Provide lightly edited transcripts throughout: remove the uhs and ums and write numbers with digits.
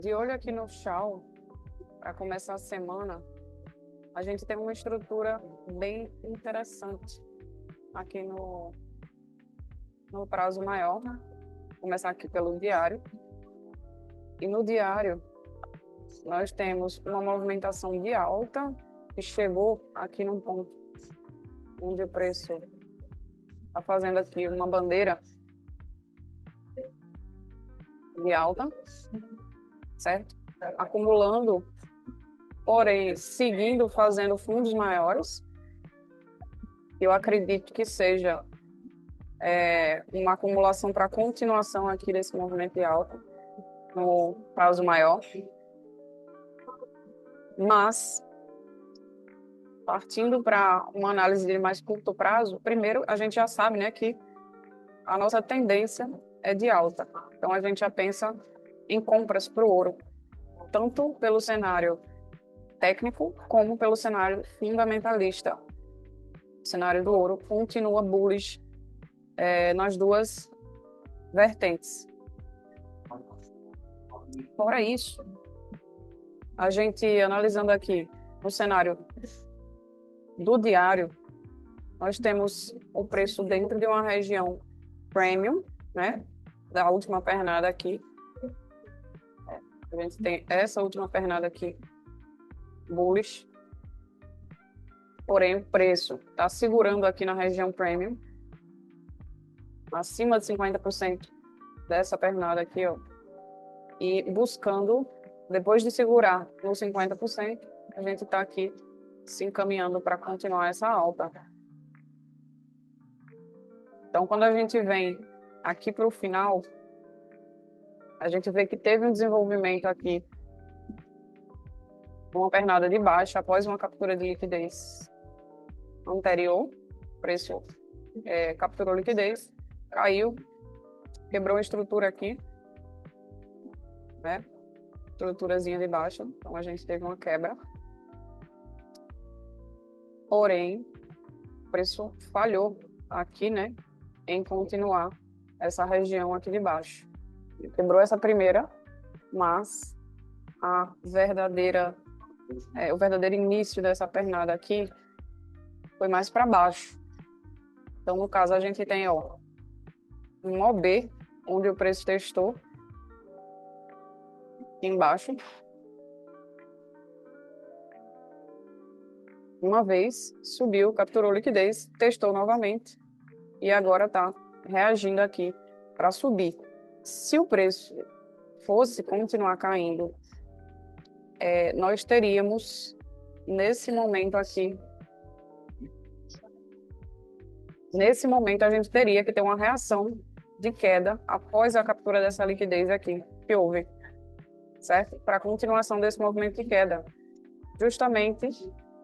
De olho aqui no Shao, para começar a semana, a gente tem uma estrutura bem interessante aqui no prazo maior. Vou começar aqui pelo diário. E no diário, nós temos uma movimentação de alta que chegou aqui num ponto onde o preço está fazendo aqui uma bandeira de alta, certo? Acumulando, porém, seguindo fazendo fundos maiores. Eu acredito que seja uma acumulação para continuação aqui desse movimento de alta no prazo maior. Mas, partindo para uma análise de mais curto prazo, primeiro a gente já sabe, né, que a nossa tendência é de alta. Então, a gente já pensa em compras para o ouro, tanto pelo cenário técnico como pelo cenário fundamentalista. O cenário do ouro continua bullish nas duas vertentes. Fora isso, a gente analisando aqui no cenário do diário, nós temos o preço dentro de uma região premium, né? Da última pernada aqui. A gente tem essa última pernada aqui, bullish. Porém, o preço está segurando aqui na região premium, acima de 50% dessa pernada aqui, ó. E buscando, depois de segurar no 50%, a gente está aqui se encaminhando para continuar essa alta. Então, quando a gente vem aqui para o final, a gente vê que teve um desenvolvimento aqui, uma pernada de baixa após uma captura de liquidez anterior, o preço capturou liquidez, caiu, quebrou a estrutura aqui, né? Estruturazinha de baixa, então a gente teve uma quebra. Porém, o preço falhou aqui, né, em continuar essa região aqui de baixo. Quebrou essa primeira, mas o verdadeiro início dessa pernada aqui foi mais para baixo. Então, no caso, a gente tem um OB, onde o preço testou aqui embaixo. Uma vez, subiu, capturou liquidez, testou novamente e agora está reagindo aqui para subir. Se o preço fosse continuar caindo, nós teríamos, nesse momento aqui, a gente teria que ter uma reação de queda após a captura dessa liquidez aqui, que houve, certo? Para a continuação desse movimento de queda, justamente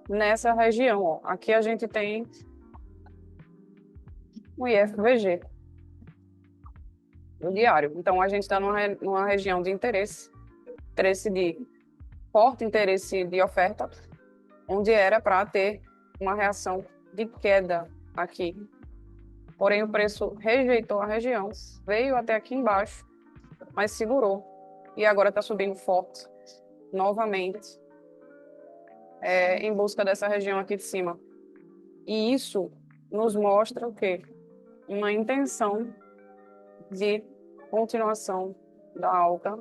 nessa região, ó. Aqui a gente tem o IFVG, o diário. Então, a gente está numa região de forte interesse de oferta, onde era para ter uma reação de queda aqui. Porém, o preço rejeitou a região, veio até aqui embaixo, mas segurou. E agora está subindo forte, novamente, em busca dessa região aqui de cima. E isso nos mostra o quê? Uma intenção de continuação da alta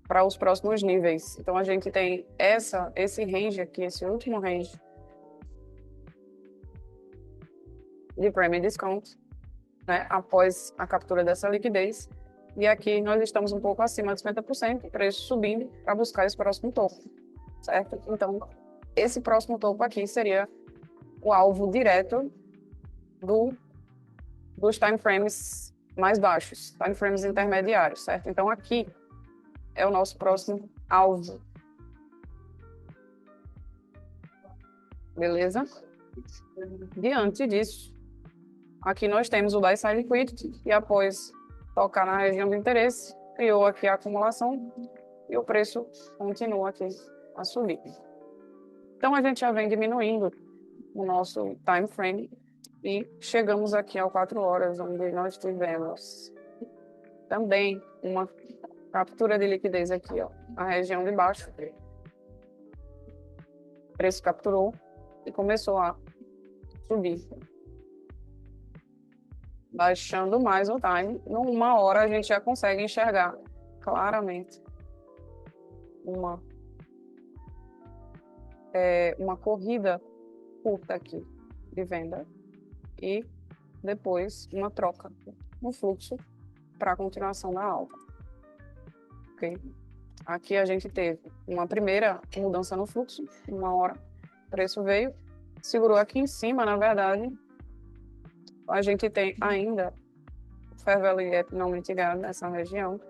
para os próximos níveis. Então, a gente tem esse range aqui, esse último range de Premium Discount, né, após a captura dessa liquidez. E aqui nós estamos um pouco acima de 50%, preço subindo para buscar esse próximo topo, certo? Então, esse próximo topo aqui seria o alvo direto dos time frames mais baixos, time frames intermediários, certo? Então, aqui é o nosso próximo alvo. Beleza? Diante disso, aqui nós temos o Buy Side Liquidity, e após tocar na região de interesse, criou aqui a acumulação e o preço continua aqui a subir. Então, a gente já vem diminuindo o nosso time frame e chegamos aqui ao 4 horas, onde nós tivemos também uma captura de liquidez aqui, ó, a região de baixo. O preço capturou e começou a subir. Baixando mais o time, numa hora a gente já consegue enxergar claramente uma corrida curta aqui de venda e depois uma troca no fluxo para a continuação da alta. Ok? Aqui a gente teve uma primeira mudança no fluxo, uma hora, o preço veio, segurou aqui em cima, na verdade, a gente tem ainda o Fair Value Gap não mitigado nessa região.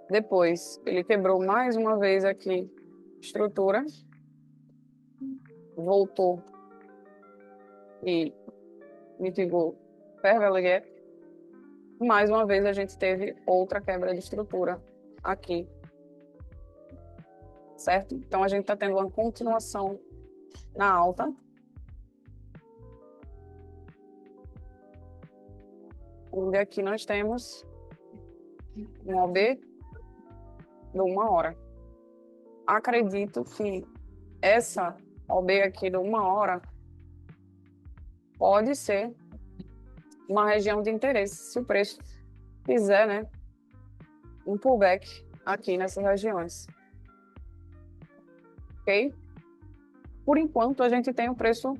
Depois, ele quebrou mais uma vez aqui estrutura, voltou e mitigou Fair Value Gap. Mais uma vez, a gente teve outra quebra de estrutura aqui, certo? Então, a gente está tendo uma continuação na alta. Onde aqui nós temos um OB de uma hora. Acredito que essa OB aqui de uma hora pode ser uma região de interesse, se o preço fizer, né, um pullback aqui nessas regiões. Ok? Por enquanto, a gente tem o preço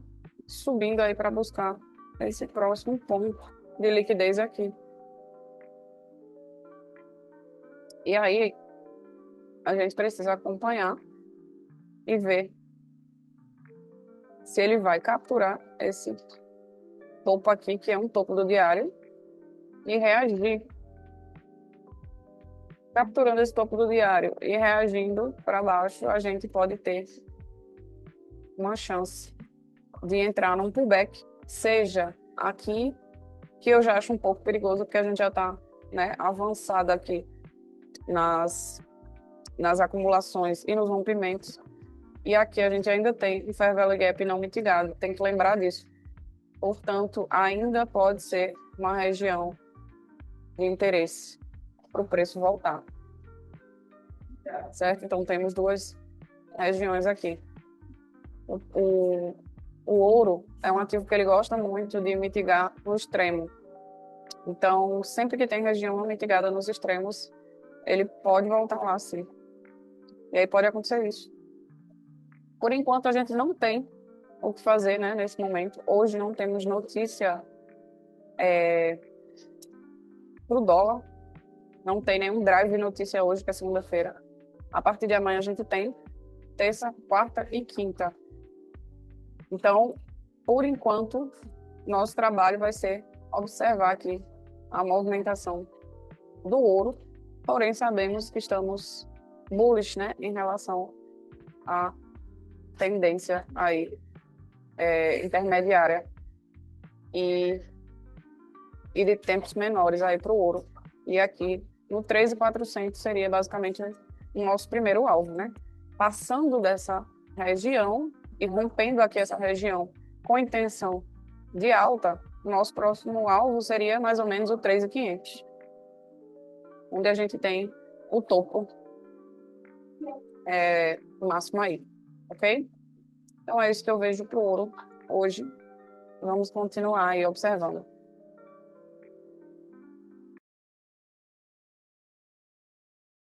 subindo aí para buscar esse próximo ponto de liquidez aqui. E aí, a gente precisa acompanhar e ver se ele vai capturar esse topo aqui, que é um topo do diário, e reagir. Capturando esse topo do diário e reagindo para baixo, a gente pode ter uma chance de entrar num pullback, seja aqui, que eu já acho um pouco perigoso, porque a gente já está, né, avançado aqui nas acumulações e nos rompimentos. E aqui a gente ainda tem um Fair Value Gap não mitigado, tem que lembrar disso. Portanto, ainda pode ser uma região de interesse para o preço voltar. Certo? Então, temos duas regiões aqui. O ouro é um ativo que ele gosta muito de mitigar no extremo. Então, sempre que tem região mitigada nos extremos, ele pode voltar lá, sim. E aí pode acontecer isso. Por enquanto, a gente não tem o que fazer, né, nesse momento. Hoje não temos notícia pro dólar. Não tem nenhum drive de notícia hoje, que é segunda-feira. A partir de amanhã a gente tem terça, quarta e quinta. Então, por enquanto, nosso trabalho vai ser observar aqui a movimentação do ouro, porém sabemos que estamos bullish, né, em relação à tendência aí intermediária e de tempos menores aí para o ouro. E aqui no 13.400 seria basicamente o nosso primeiro alvo, né? Passando dessa região e rompendo aqui essa região com intenção de alta, nosso próximo alvo seria mais ou menos o 3.500, onde a gente tem o topo máximo aí, ok? Então é isso que eu vejo para o ouro hoje. Vamos continuar aí observando.